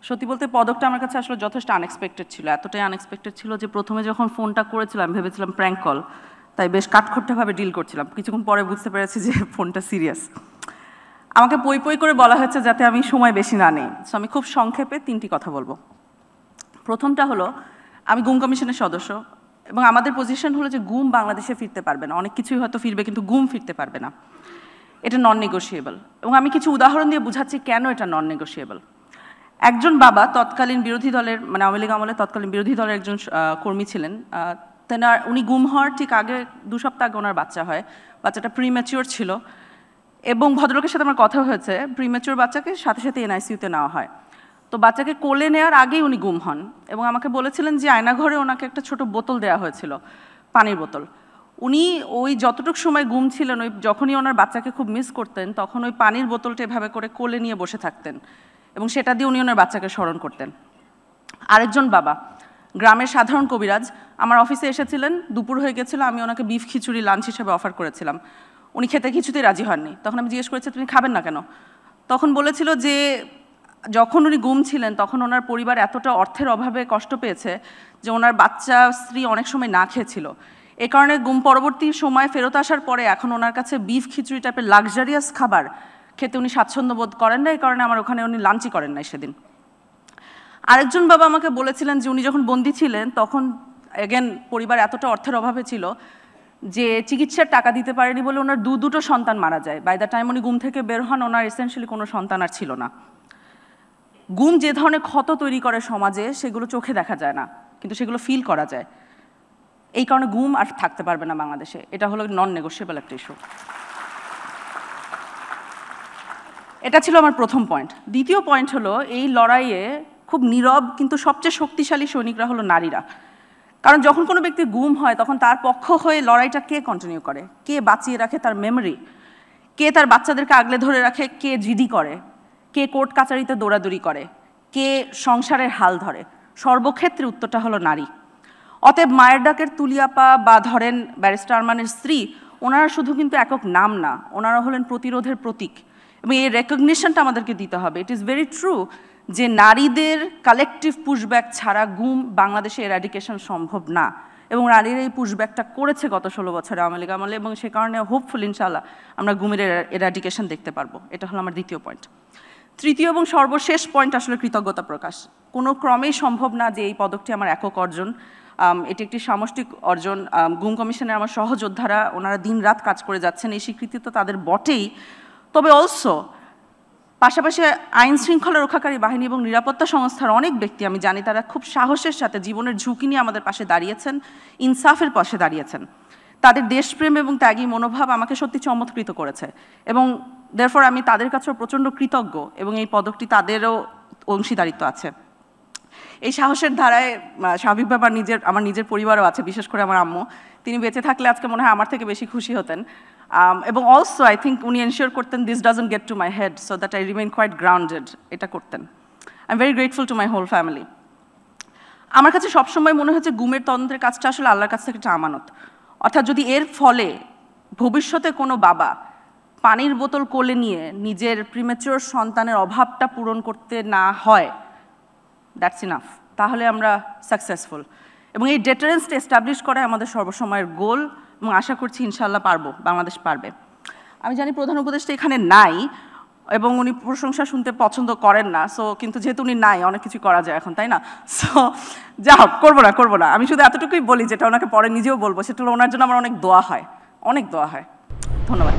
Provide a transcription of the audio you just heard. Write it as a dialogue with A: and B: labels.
A: সত্যি বলতে পদকটা আমার কাছে আসলে যথেষ্ট আনএক্সপেক্টেড ছিল, এতটাই আনএক্সপেক্টেড ছিল যে প্রথমে যখন ফোনটা করেছিলাম ভেবেছিলাম প্র্যাঙ্ক কল, তাই বেশ কাঠখোট্টাভাবে ডিল করছিলাম। কিছুক্ষণ পরে বুঝতে পেরেছি যে ফোনটা সিরিয়াস। আমাকে পই পই করে বলা হয়েছে যাতে আমি সময় বেশি না নেই, সো আমি খুব সংক্ষেপে 3টি কথা বলবো। প্রথমটা হলো, আমি গুম কমিশনের সদস্য এবং আমাদের পজিশন হলো যে গুম বাংলাদেশে ফিরতে পারবে না, অনেক কিছুই হয়তো ফিরবে কিন্তু গুম ফিরতে পারবে না, এটা নন নেগোশিয়েবল। এবং আমি কিছু উদাহরণ দিয়ে বুঝাচ্ছি কেন এটা নন নেগোশিয়েবল। একজন বাবা তৎকালীন বিরোধী দলের, মানে আওয়ামী লীগ আমলে তৎকালীন বিরোধী দলের একজন কর্মী ছিলেন, উনি গুম হওয়ার ঠিক আগে 2 সপ্তাহ আগে ওনার বাচ্চা হয়, বাচ্চাটা প্রিম্যাচিওর ছিল এবং ভদ্রলোকের সাথে আমার কথা হয়েছে, প্রিম্যাচিওর বাচ্চাকে সাথে সাথে এনআইসিইউতে নেওয়া হয়। তো বাচ্চাকে কোলে নেওয়ার আগেই উনি গুম হন এবং আমাকে বলেছিলেন যে আয়নাঘরে ওনাকে একটা ছোট বোতল দেওয়া হয়েছিল, পানির বোতল। উনি ওই যতটুকু সময় গুম ছিলেন, ওই যখনই ওনার বাচ্চাকে খুব মিস করতেন তখন ওই পানির বোতলটা এভাবে করে কোলে নিয়ে বসে থাকতেন এবং সেটা দিয়ে উনি ওনার বাচ্চাকে স্মরণ করতেন। আরেকজন বাবা, গ্রামের সাধারণ কবিরাজ, আমার অফিসে এসেছিলেন, দুপুর হয়ে গেছিলো, আমি ওনাকে বিফ খিচুড়ি লাঞ্চ হিসেবে অফার করেছিলাম, উনি খেতে কিছুতেই রাজি হননি। তখন আমি জিজ্ঞেস করেছি তুমি খাবেন না কেন? তখন বলেছিল যে যখন উনি গুম ছিলেন তখন ওনার পরিবার এতটা অর্থের অভাবে কষ্ট পেয়েছে যে ওনার বাচ্চা স্ত্রী অনেক সময় না খেয়েছিল, এ কারণে গুম পরবর্তী সময় ফেরত আসার পরে এখন ওনার কাছে বিফ খিচুড়ি টাইপের লাক্সারিয়াস খাবার খেতে উনি স্বাচ্ছন্দ্য বোধ করেন না, এই কারণে আমার ওখানে উনি লাঞ্চই করেন নাই সেদিন। আরেকজন বাবা আমাকে বলেছিলেন যে উনি যখন বন্দী ছিলেন তখন এগেন পরিবার এতটা অর্থের অভাবে ছিল যে চিকিৎসার টাকা দিতে পারেনি বলে ওনার দুটো সন্তান মারা যায়। বাই দ্য টাইম উনি গুম থেকে বের হন ওনার এসেনশিয়ালি কোনো সন্তান আর ছিল না। গুম যে ধরনের ক্ষত তৈরি করে সমাজে সেগুলো চোখে দেখা যায় না, কিন্তু সেগুলো ফিল করা যায়। এই কারণে গুম আর থাকতে পারবে না বাংলাদেশে, এটা হলো নন নেগোশিয়েবল একটা ইস্যু। এটা ছিল আমার প্রথম পয়েন্ট। দ্বিতীয় পয়েন্ট হলো, এই লড়াইয়ে খুব নীরব কিন্তু সবচেয়ে শক্তিশালী সৈনিকরা হলো নারীরা। কারণ যখন কোনো ব্যক্তি গুম হয় তখন তার পক্ষ হয়ে লড়াইটা কে কন্টিনিউ করে, কে বাঁচিয়ে রাখে তার মেমোরি, কে তার বাচ্চাদেরকে আগলে ধরে রাখে, কে জিডি করে, কে কোর্ট কাচারিতে দৌড়াদৌড়ি করে, কে সংসারের হাল ধরে, সর্বক্ষেত্রে উত্তরটা হলো নারী। অতএব মায়ের ডাকের তুলিয়াপা বা ধরেন ব্যারিস্টার আরমানের স্ত্রী, ওনারা শুধু কিন্তু একক নাম না, ওনারা হলেন প্রতিরোধের প্রতীক এবং এই রেকগনিশনটা আমাদেরকে দিতে হবে। ইট ইজ ভেরি ট্রু যে নারীদের কালেকটিভ পুশব্যাক ছাড়া গুম বাংলাদেশে এরাডিকেশন সম্ভব না এবং নারীরা এই পুশব্যাকটা করেছে গত 16 বছরে আওয়ামী লীগ আমলে এবং সে কারণে হোপফুল ইনশাআল্লাহ আমরা গুমের এরাডিকেশন দেখতে পারবো। এটা হলো আমার দ্বিতীয় পয়েন্ট। তৃতীয় এবং সর্বশেষ পয়েন্ট আসলে কৃতজ্ঞতা প্রকাশ। কোনো ক্রমেই সম্ভব না যে এই পদকটি আমার একক অর্জন, এটি একটি সামষ্টিক অর্জন। গুম কমিশনের আমার সহযোদ্ধারা ওনারা দিন রাত কাজ করে যাচ্ছেন, এই স্বীকৃতি তো তাদের বটেই, তবে অলসো পাশাপাশি আইন শৃঙ্খলা রক্ষাকারী বাহিনী এবং নিরাপত্তা সংস্থার অনেক ব্যক্তি আমি জানি তারা খুব সাহসের সাথে জীবনের ঝুঁকি নিয়ে আমাদের পাশে দাঁড়িয়েছেন, ইনসাফের পাশে দাঁড়িয়েছেন। তাদের দেশপ্রেম এবং ত্যাগী মনোভাব আমাকে সত্যি চমৎকৃত করেছে এবং দেয়ারফর আমি তাদের কাছেও প্রচণ্ড কৃতজ্ঞ এবং এই পদকটি তাদেরও অংশীদারিত্ব আছে। এই সাহসের ধারায় স্বাভাবিকভাবে আমার নিজের পরিবারও আছে, বিশেষ করে আমার আম্মু। তিনি বেঁচে থাকলে আজকে মনে হয় আমার থেকে বেশি খুশি হতেন এবং অলসো আই থিঙ্ক উনি এনশিওর করতেন this doesn't get to my head so that I remain quite grounded, এটা করতেন। I am very grateful to my whole family. আমার কাছে সবসময় মনে হচ্ছে গুমের তদন্তের কাজটা আসলে আল্লাহর কাছ থেকে একটা আমানত, অর্থাৎ যদি এর ফলে ভবিষ্যতে কোনো বাবা পানির বোতল কোলে নিয়ে নিজের প্রিম্যাচিওর সন্তানের অভাবটা পূরণ করতে না হয়, দ্যাটস ইনাফ, তাহলে আমরা সাকসেসফুল। এবং এই ডেটারেন্সটা এস্টাবলিশ করা আমাদের সর্বসময়ের গোল এবং আশা করছি ইনশাআল্লাহ পারবো, বাংলাদেশ পারবে। আমি জানি প্রধান উপদেষ্টা এখানে নাই এবং উনি প্রশংসা শুনতে পছন্দ করেন না, সো কিন্তু যেহেতু উনি নাই অনেক কিছু করা যায় এখন, তাই না? সো যা হোক, করবো না, আমি শুধু এতটুকুই বলি যেটা ওনাকে পরে নিজেও বলবো, সেটা হলো ওনার জন্য আমার অনেক দোয়া হয়, অনেক দোয়া হয়। ধন্যবাদ।